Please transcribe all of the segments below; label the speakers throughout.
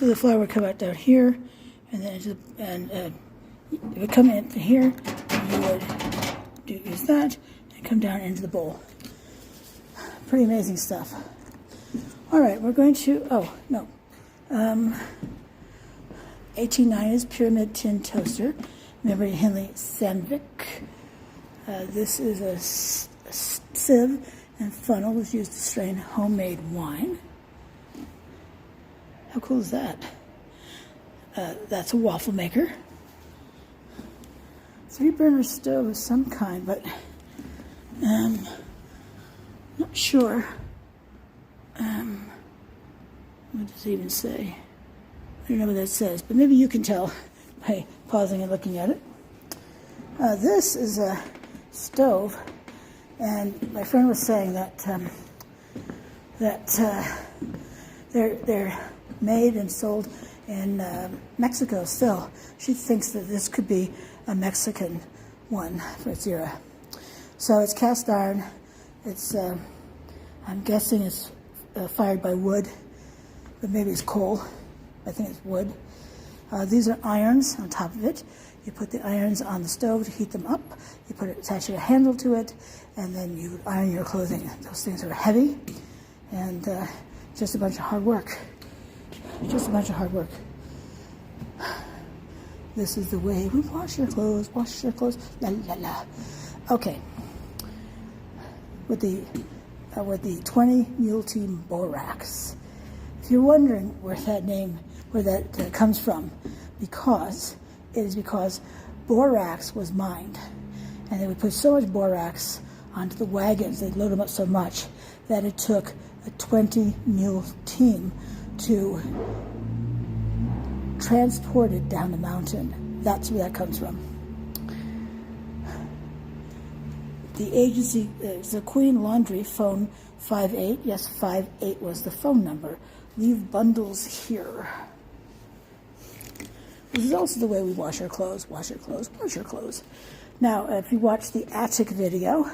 Speaker 1: So the flour would come out down here, and then it would come in here, and you would use that and come down into the bowl. Pretty amazing stuff. All right, we're going to, 1890s pyramid tin toaster, Memory Henley Sandvik. This is a sieve and funnel was used to strain homemade wine. How cool is that? That's a waffle maker. 3-burner stove of some kind, but not sure. What does it even say? I don't know what that says, but maybe you can tell by pausing and looking at it. This is a stove, and my friend was saying that they're made and sold in Mexico still. She thinks that this could be a Mexican one for its era. So it's cast iron. It's I'm guessing it's fired by wood, but maybe it's coal. I think it's wood. These are irons on top of it. You put the irons on the stove to heat them up. You attach a handle to it, and then you iron your clothing. Those things are heavy, and just a bunch of hard work. Just a bunch of hard work. This is the way we wash your clothes, la la la. Okay. With the 20 Mule Team Borax. If you're wondering where that comes from, because borax was mined, and they would put so much borax onto the wagons, they'd load them up so much that it took a 20 mule team to transport it down the mountain. That's where that comes from. The agency is the Queen Laundry, phone 58. Yes, 58 was the phone number. Leave bundles here. This is also the way we wash our clothes, wash your clothes, wash your clothes. Now, if you watch the attic video,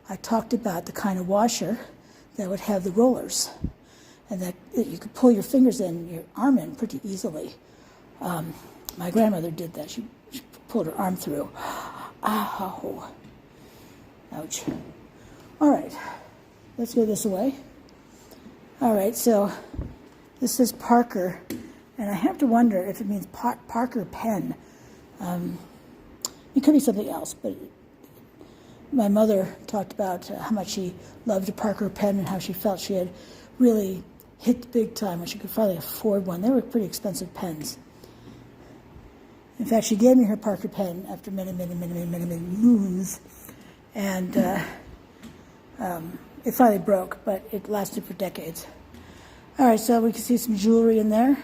Speaker 1: I talked about the kind of washer that would have the rollers, and that you could pull your fingers in, your arm in pretty easily. My grandmother did that. She pulled her arm through. Ow. Ouch. All right, let's go this way. All right, so this says Parker, and I have to wonder if it means Parker pen. It could be something else, but my mother talked about how much she loved a Parker pen and how she felt she had really hit the big time when she could finally afford one. They were pretty expensive pens. In fact, she gave me her Parker pen after many moons, and it finally broke, but it lasted for decades. All right, so we can see some jewelry in there,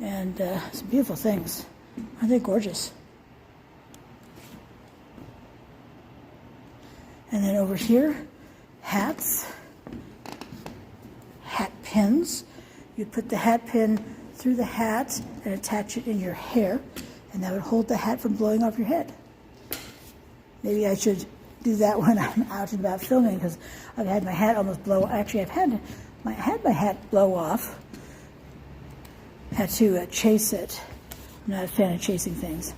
Speaker 1: and some beautiful things. Aren't they gorgeous? And then over here, hats, hat pins. You put the hat pin through the hat and attach it in your hair, and that would hold the hat from blowing off your head. Maybe I should do that when I'm out and about filming, because I've had my hat almost blow. Actually, I've had my hat blow off. Had to chase it. I'm not a fan of chasing things.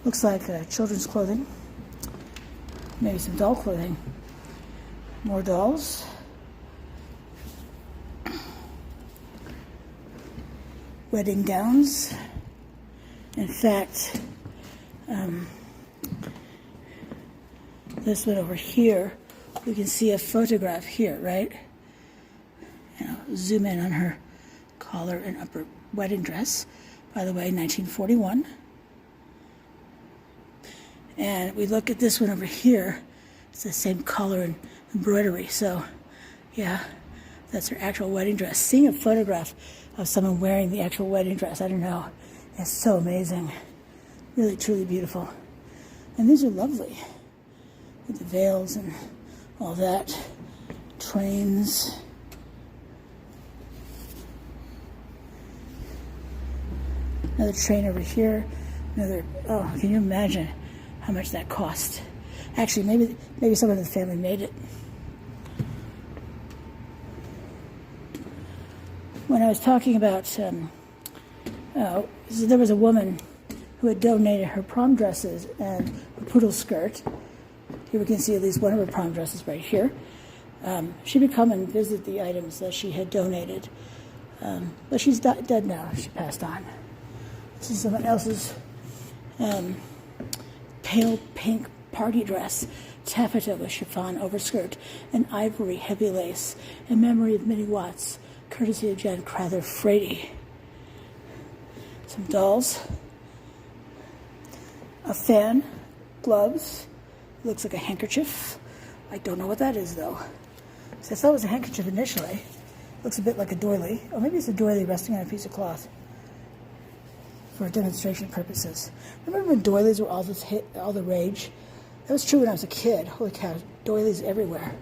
Speaker 1: Looks like children's clothing. Maybe some doll clothing. More dolls. Wedding gowns. In fact, this one over here, we can see a photograph here, right? Zoom in on her collar and upper wedding dress. By the way, 1941. And we look at this one over here, it's the same color and embroidery. So, yeah, that's her actual wedding dress. Seeing a photograph of someone wearing the actual wedding dress, I don't know, it's so amazing. Really, truly beautiful. And these are lovely, with the veils and all that. Trains. Another train over here. Another, oh, can you imagine how much that cost? Actually, maybe someone in the family made it. When I was talking about So there was a woman who had donated her prom dresses and a poodle skirt. Here we can see at least one of her prom dresses right here. She would come and visit the items that she had donated. But she's dead now. She passed on. This is someone else's pale pink party dress, taffeta with chiffon overskirt, and ivory heavy lace, in memory of Minnie Watts, courtesy of Jan Crather Frady. Some dolls, a fan, gloves, looks like a handkerchief. I don't know what that is though. So I thought it was a handkerchief initially. Looks a bit like a doily, or maybe it's a doily resting on a piece of cloth for demonstration purposes. Remember when doilies were all the rage? That was true when I was a kid. Holy cow, doilies everywhere.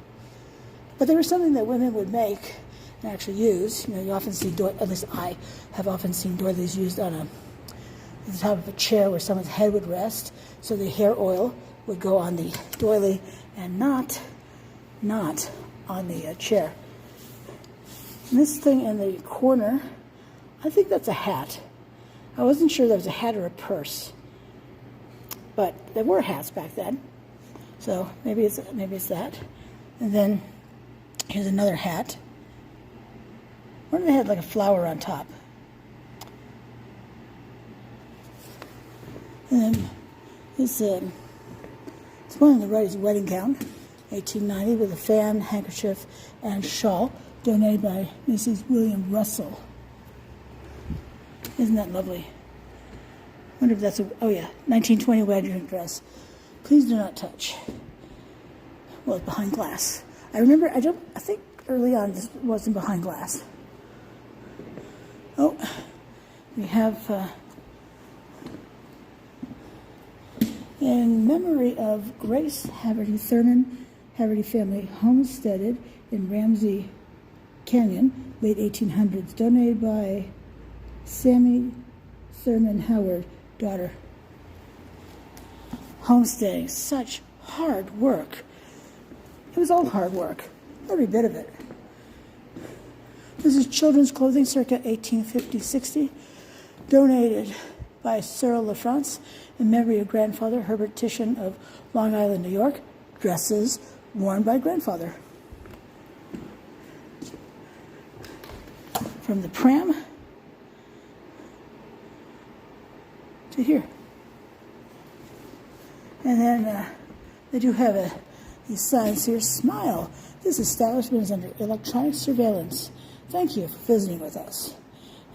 Speaker 1: But they were something that women would make and actually use. You know, you often see, at least I have often seen doilies used on the top of a chair where someone's head would rest, so the hair oil would go on the doily and not on the chair. And this thing in the corner, I think that's a hat. I wasn't sure that was a hat or a purse, but there were hats back then, so maybe it's that. And then here's another hat. One of them had like a flower on top. And then this one on the right is a wedding gown, 1890, with a fan, handkerchief, and shawl, donated by Mrs. William Russell. Isn't that lovely? I wonder if that's 1920 wedding dress. Please do not touch. Well, it's behind glass. I think early on this wasn't behind glass. Oh, we have, in memory of Grace Haverty Thurman, Haverty family homesteaded in Ramsey Canyon, late 1800s, donated by Sammy Thurman Howard, daughter. Homesteading, such hard work. It was all hard work, every bit of it. This is children's clothing circa 1850-60, donated by Cyril LaFrance in memory of grandfather Herbert Titian of Long Island, New York. Dresses worn by grandfather. From the pram to here. And then they do have these signs here. Smile. This establishment is under electronic surveillance. Thank you for visiting with us.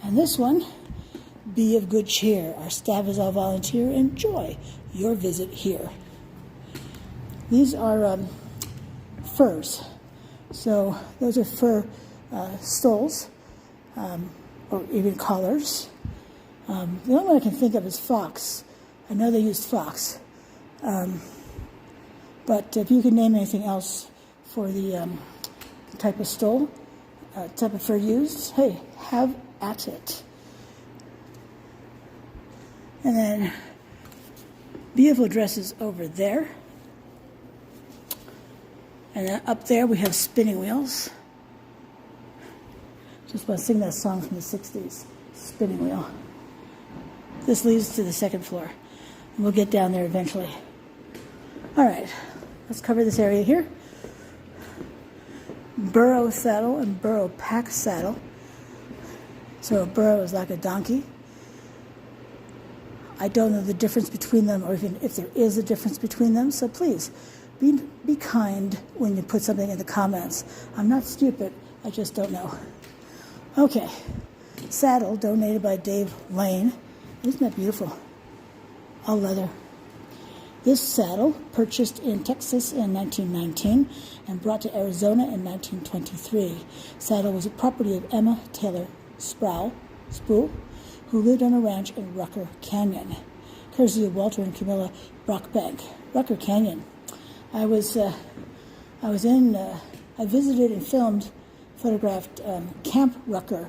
Speaker 1: And this one, be of good cheer. Our staff is all volunteer. Enjoy your visit here. These are furs. So those are fur stoles, or even collars. The only one I can think of is fox. I know they used fox. But if you can name anything else for the type of stole, type of fur used, hey, have at it. And then beautiful dresses over there. And then up there we have spinning wheels. Just want to sing that song from the 60s, Spinning Wheel. This leads to the second floor. And we'll get down there eventually. All right, let's cover this area here. Burro saddle and burro pack saddle. So a burro is like a donkey. I don't know the difference between them, or even if there is a difference between them, so please be kind when you put something in the comments. I'm not stupid, I just don't know. Okay, saddle donated by Dave Lane. Isn't that beautiful? All leather. This saddle, purchased in Texas in 1919 and brought to Arizona in 1923. Saddle was a property of Emma Taylor Sproul, who lived on a ranch in Rucker Canyon, courtesy of Walter and Camilla Brockbank. Rucker Canyon. I visited and photographed Camp Rucker.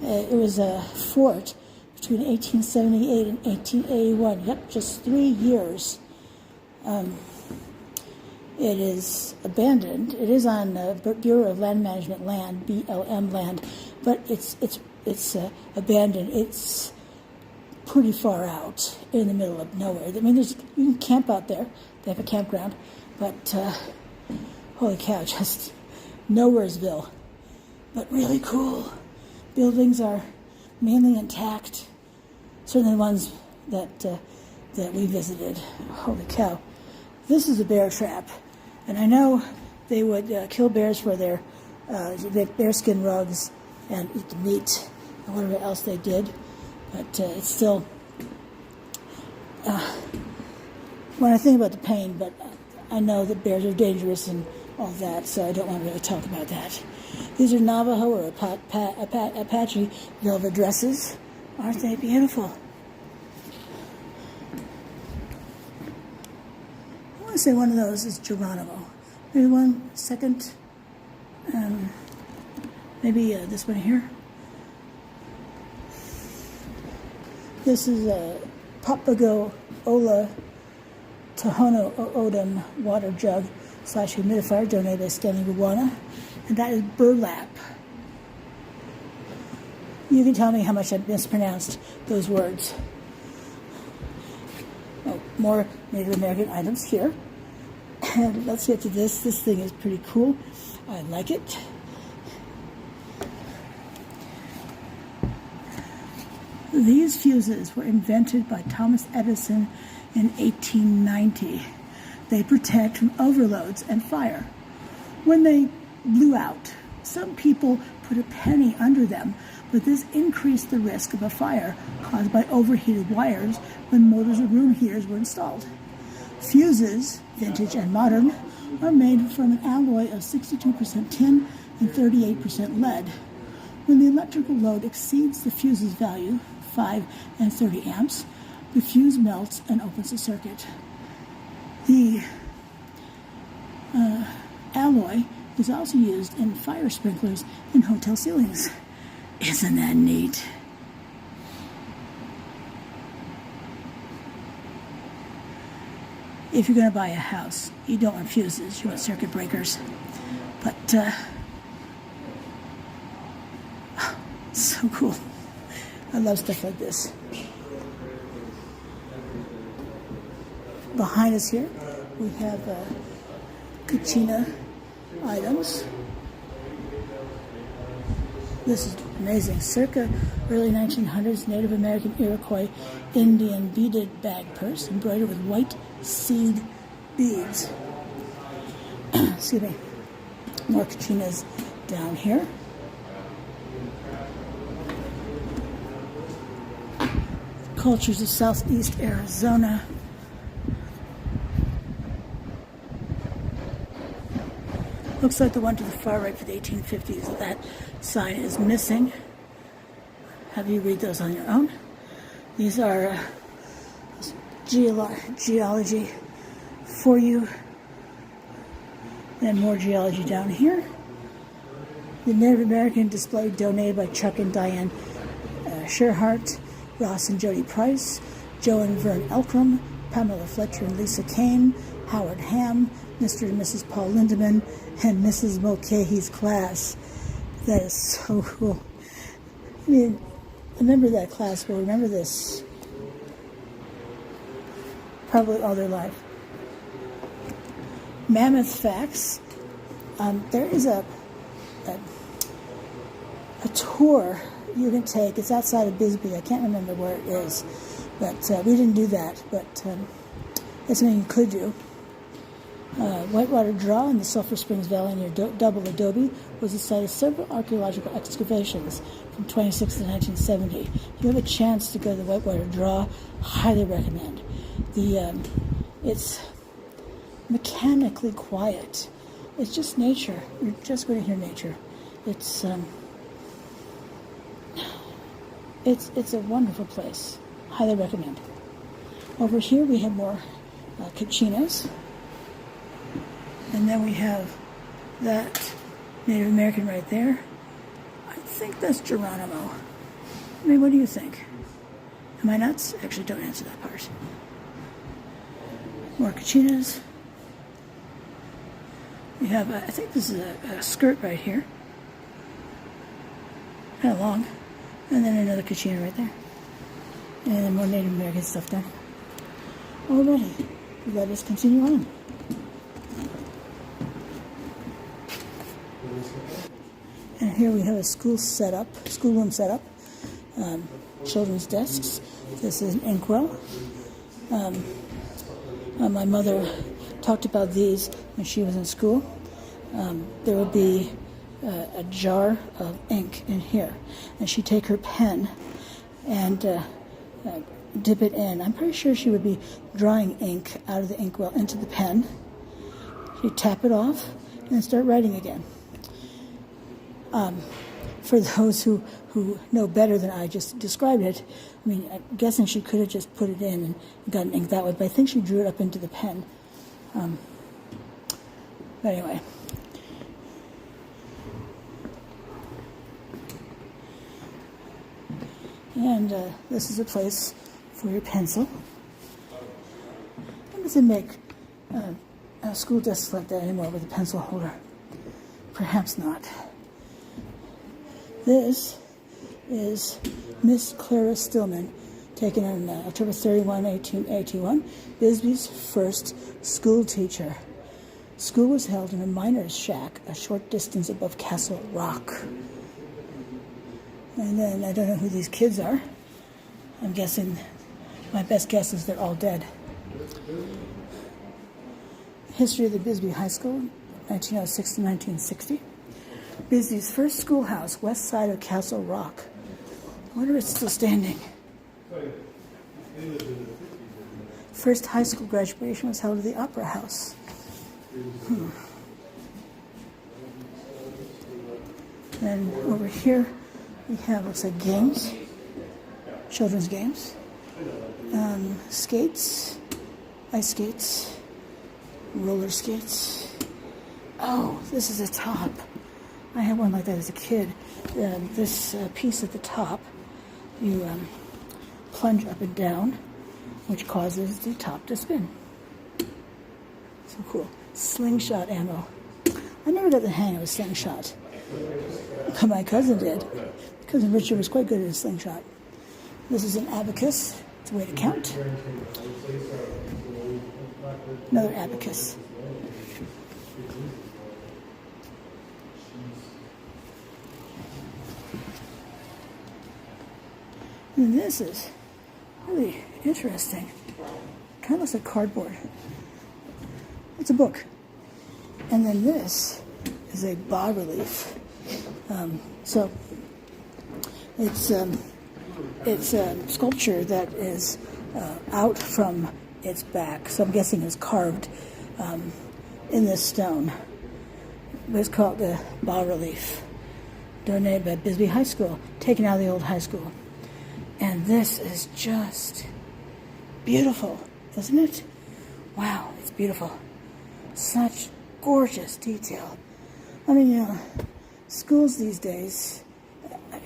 Speaker 1: It was a fort between 1878 and 1881. Yep, just 3 years. It is abandoned. It is on Bureau of Land Management land, BLM land, but it's it's abandoned. It's pretty far out in the middle of nowhere. I mean, you can camp out there. They have a campground, but holy cow, just nowheresville. But really cool. Buildings are mainly intact. Certainly the ones that we visited. Holy cow. This is a bear trap. And I know they would kill bears for their bearskin rugs and eat the meat and whatever else they did. But it's still, when I think about the pain, but I know that bears are dangerous and all that, so I don't want to really talk about that. These are Navajo or Apache velvet dresses. Aren't they beautiful? I want to say one of those is Geronimo. Maybe one second. Maybe this one here. This is a Papago Ola Tohono O'odham water jug / humidifier donated by Stanley Buwana. And that is burlap. You can tell me how much I mispronounced those words. Oh, more Native American items here. And let's get to this. This thing is pretty cool. I like it. These fuses were invented by Thomas Edison in 1890. They protect from overloads and fire. When they blew out, some people put a penny under them, but this increased the risk of a fire caused by overheated wires when motors or room heaters were installed. Fuses, vintage and modern, are made from an alloy of 62% tin and 38% lead. When the electrical load exceeds the fuse's value, 5 and 30 amps, the fuse melts and opens the circuit. The alloy is also used in fire sprinklers in hotel ceilings. Isn't that neat? If you're going to buy a house, you don't want fuses, you want circuit breakers. But, so cool. I love stuff like this. Behind us here, we have Kachina items. This is amazing. Circa early 1900s, Native American Iroquois Indian beaded bag purse embroidered with white seed beads. Excuse me. More Kachinas down here. Cultures of Southeast Arizona. Looks like the one to the far right for the 1850s. That sign is missing. Have you read those on your own. These are geology for you. And more geology down here. The Native American display donated by Chuck and Diane Sherhart, Ross and Jody Price, Joe and Vern Elkram, Pamela Fletcher and Lisa Kane, Howard Ham, Mr. and Mrs. Paul Lindeman, and Mrs. Mulcahy's class. That is so cool. I mean, remember that class will remember this probably all their life. Mammoth facts. There is a tour you can take. It's outside of Bisbee. I can't remember where it is, but we didn't do that. But it's something you could do. Whitewater Draw in the Sulphur Springs Valley near Double Adobe was the site of several archaeological excavations from 26 to 1970. If you have a chance to go to the Whitewater Draw, highly recommend. It's mechanically quiet. It's just nature. You're just going to hear nature. It's a wonderful place. Highly recommend. Over here we have more Kachinas. And then we have that Native American right there. I think that's Geronimo. I mean, what do you think? Am I nuts? Actually, don't answer that part. More Kachinas. We have, I think this is a skirt right here. Kind of long. And then another kachina right there. And then more Native American stuff there. Alrighty, let us continue on. And here we have a schoolroom setup, children's desks. This is an inkwell. My mother talked about these when she was in school. There would be a jar of ink in here, and she'd take her pen and dip it in. I'm pretty sure she would be drawing ink out of the inkwell into the pen. She'd tap it off and then start writing again. For those who know better than I just described it, I mean, I'm guessing she could have just put it in and gotten ink that way, but I think she drew it up into the pen. But anyway. And this is a place for your pencil. How does it make school desks like that anymore with a pencil holder? Perhaps not. This is Miss Clara Stillman, taken on October 31, 1881, Bisbee's first school teacher. School was held in a miner's shack a short distance above Castle Rock. And then I don't know who these kids are. I'm guessing, my best guess is they're all dead. History of the Bisbee High School, 1906 to 1960. Bisbee's first schoolhouse, west side of Castle Rock. I wonder if it's still standing. First high school graduation was held at the Opera House. And over here we have, looks like games, children's games, skates, ice skates, roller skates. Oh, this is a top. I had one like that as a kid. This piece at the top, you plunge up and down, which causes the top to spin. So cool. Slingshot ammo. I never got the hang of a slingshot. But my cousin did. Cousin Richard was quite good at a slingshot. This is an abacus. It's a way to count. Another abacus. And this is really interesting. Kind of looks like cardboard. It's a book. And then this is a bas-relief. So it's a sculpture that is out from its back. So I'm guessing it's carved in this stone. But it's called the bas-relief, donated by Bisbee High School, taken out of the old high school. And this is just beautiful, isn't it? Wow, it's beautiful. Such gorgeous detail. I mean, schools these days,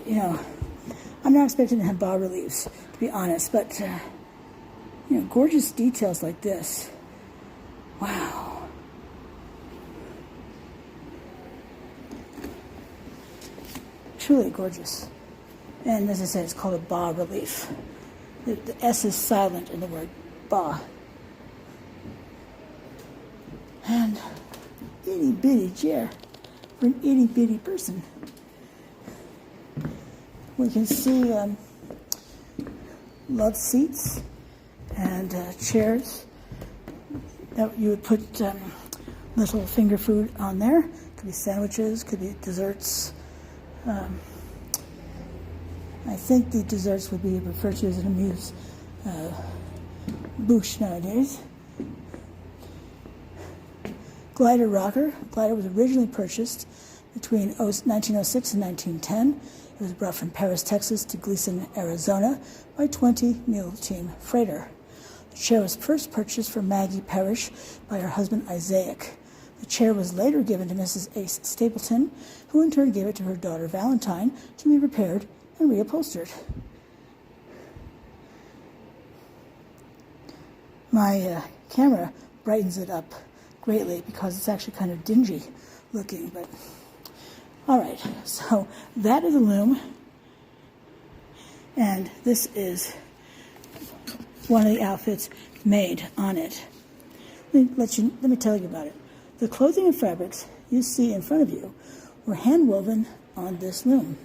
Speaker 1: I'm not expecting to have bas-reliefs, to be honest, but, gorgeous details like this. Wow. Truly gorgeous. And as I said, it's called a bas-relief. The S is silent in the word bas. And itty-bitty chair for an itty-bitty person. We can see love seats and chairs that you would put little finger food on there. Could be sandwiches, could be desserts. I think the desserts would be referred to as an amuse-bouche nowadays. Glider rocker. Glider was originally purchased between 1906 and 1910. It was brought from Paris, Texas to Gleason, Arizona by 20 Mule Team Freighter. The chair was first purchased for Maggie Parrish by her husband Isaac. The chair was later given to Mrs. A. Stapleton, who in turn gave it to her daughter Valentine to be repaired and reupholstered. My camera brightens it up greatly because it's actually kind of dingy looking, but all right, so that is a loom. And this is one of the outfits made on it. Let me tell you about it. The clothing and fabrics you see in front of you were hand woven on this loom.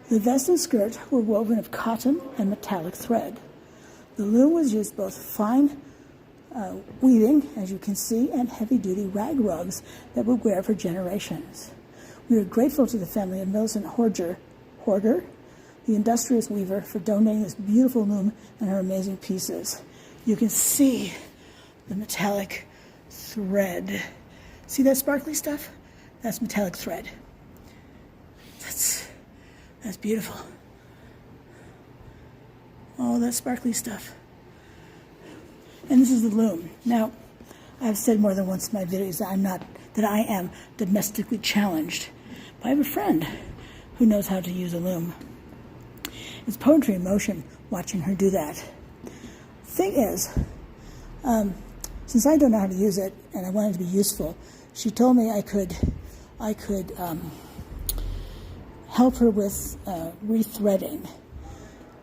Speaker 1: The vest and skirt were woven of cotton and metallic thread. The loom was used both fine weaving, as you can see, and heavy-duty rag rugs that would wear for generations. We are grateful to the family of Millicent Horger, the industrious weaver, for donating this beautiful loom and her amazing pieces. You can see the metallic thread. See that sparkly stuff? That's metallic thread. That's beautiful. All that sparkly stuff. And this is the loom. Now, I've said more than once in my videos that I am domestically challenged. But I have a friend who knows how to use a loom. It's poetry in motion watching her do that. Thing is, since I don't know how to use it and I want it to be useful, she told me I could help her with rethreading.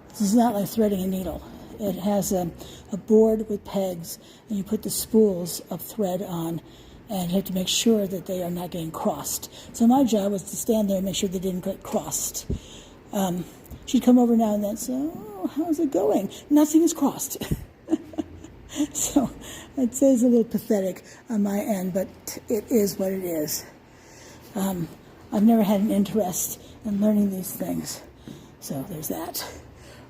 Speaker 1: This is not like threading a needle. It has a board with pegs, and you put the spools of thread on, and you have to make sure that they are not getting crossed. So my job was to stand there and make sure they didn't get crossed. She'd come over now and then and say, "Oh, how's it going?" Nothing is crossed. So I'd say it's a little pathetic on my end, but it is what it is. I've never had an interest in learning these things. So there's that.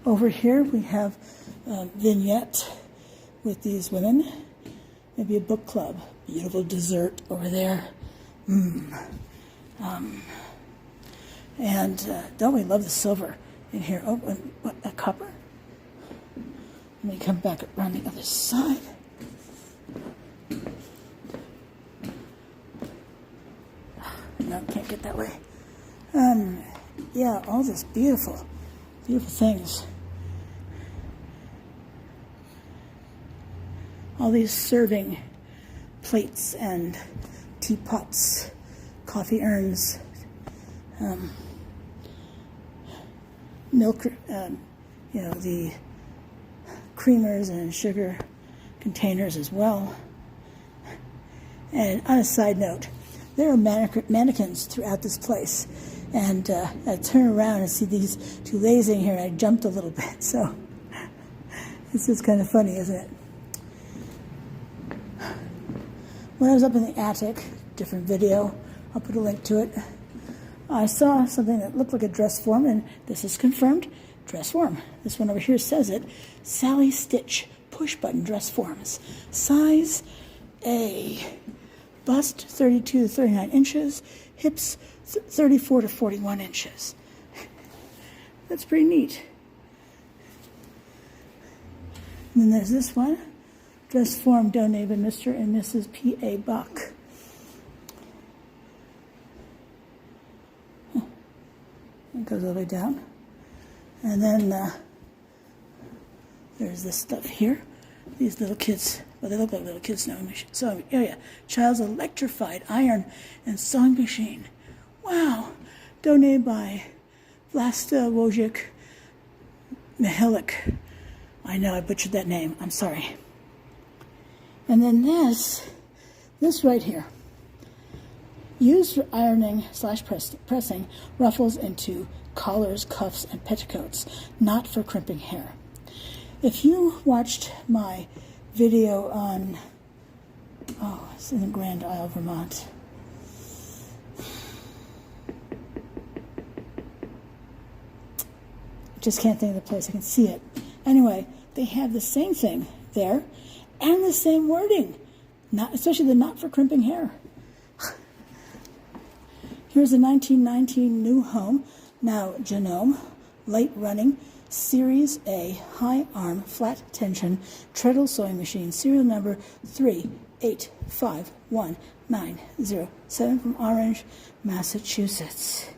Speaker 1: Over here we have a vignette with these women. Maybe a book club. Beautiful dessert over there. And don't we love the silver in here? Oh, and what, a copper? Let me come back around the other side. No, can't get that way. Yeah, all this beautiful, beautiful things. All these serving plates and teapots, coffee urns, milk, the creamers and sugar containers as well. And on a side note, there are mannequins throughout this place. And I turn around and see these two ladies in here, and I jumped a little bit. So it's just kind of funny, isn't it? When I was up in the attic, different video, I'll put a link to it, I saw something that looked like a dress form, and this is confirmed, dress form. This one over here says it, Sally Stitch push button dress forms, size A, bust 32 to 39 inches, hips 34 to 41 inches. That's pretty neat. And then there's this one, dress form donated by Mr. and Mrs. P.A. Buck. It goes all the way down. And then there's this stuff here. These little kids, well, they look like little kids now. So, child's electrified iron and sewing machine. Wow. Donated by Vlasta Wojcik Mihalik. I know I butchered that name. I'm sorry. And then this right here. Used for ironing / pressing ruffles into collars, cuffs, and petticoats, not for crimping hair. If you watched my video on, it's in Grand Isle, Vermont. Just can't think of the place. I can see it. Anyway, they have the same thing there and the same wording, especially the not for crimping hair. Here's a 1919 new home, now Genome, light running, Series A, high arm, flat tension, treadle sewing machine, serial number 3851907 from Orange, Massachusetts.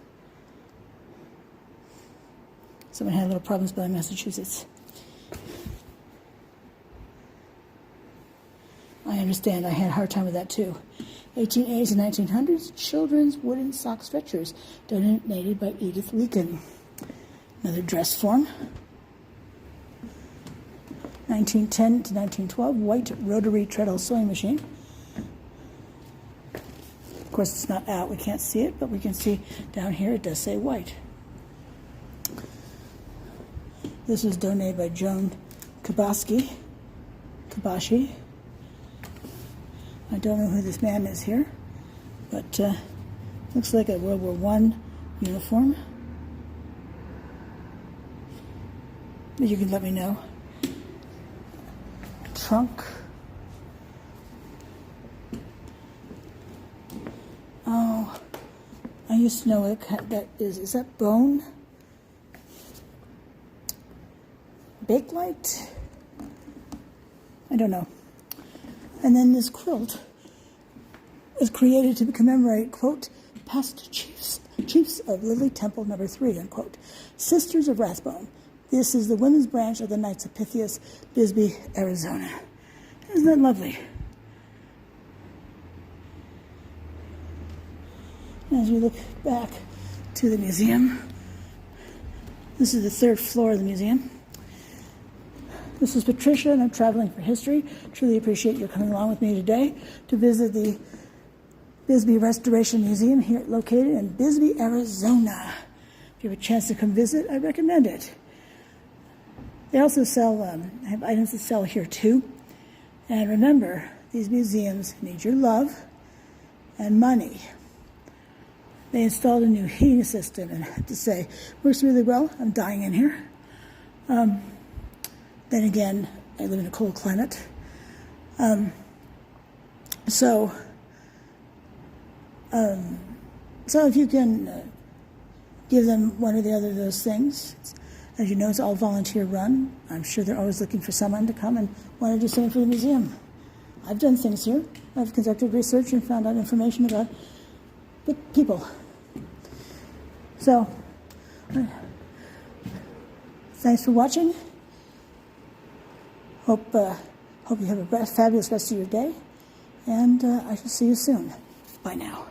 Speaker 1: Someone had a little problem spelling Massachusetts. I understand. I had a hard time with that too. 1880s and 1900s, children's wooden sock stretchers, donated by Edith Leakin. Another dress form. 1910 to 1912, white rotary treadle sewing machine. Of course, it's not out, we can't see it, but we can see down here it does say white. This was donated by Joan Kabashi. I don't know who this man is here, but looks like a World War I uniform. But you can let me know. Trunk. Oh, I used to know what that is. Is that bone? Bakelite? I don't know. And then this quilt was created to commemorate, quote, past chiefs of Lily Temple No. 3, unquote. Sisters of Rathbone. This is the women's branch of the Knights of Pythias, Bisbee, Arizona. Isn't that lovely? As we look back to the museum, this is the third floor of the museum. This is Patricia, and I'm traveling for history. Truly appreciate you coming along with me today to visit the Bisbee Restoration Museum here located in Bisbee, Arizona. If you have a chance to come visit, I recommend it. They also sell, have items to sell here too. And remember, these museums need your love and money. They installed a new heating system, and I have to say, works really well. I'm dying in here. Then again, I live in a cold climate. So if you can give them one or the other of those things, as you know, it's all volunteer run. I'm sure they're always looking for someone to come and want to do something for the museum. I've done things here. I've conducted research and found out information about the people. So, thanks for watching. Hope you have a fabulous rest of your day, and I shall see you soon. Bye now.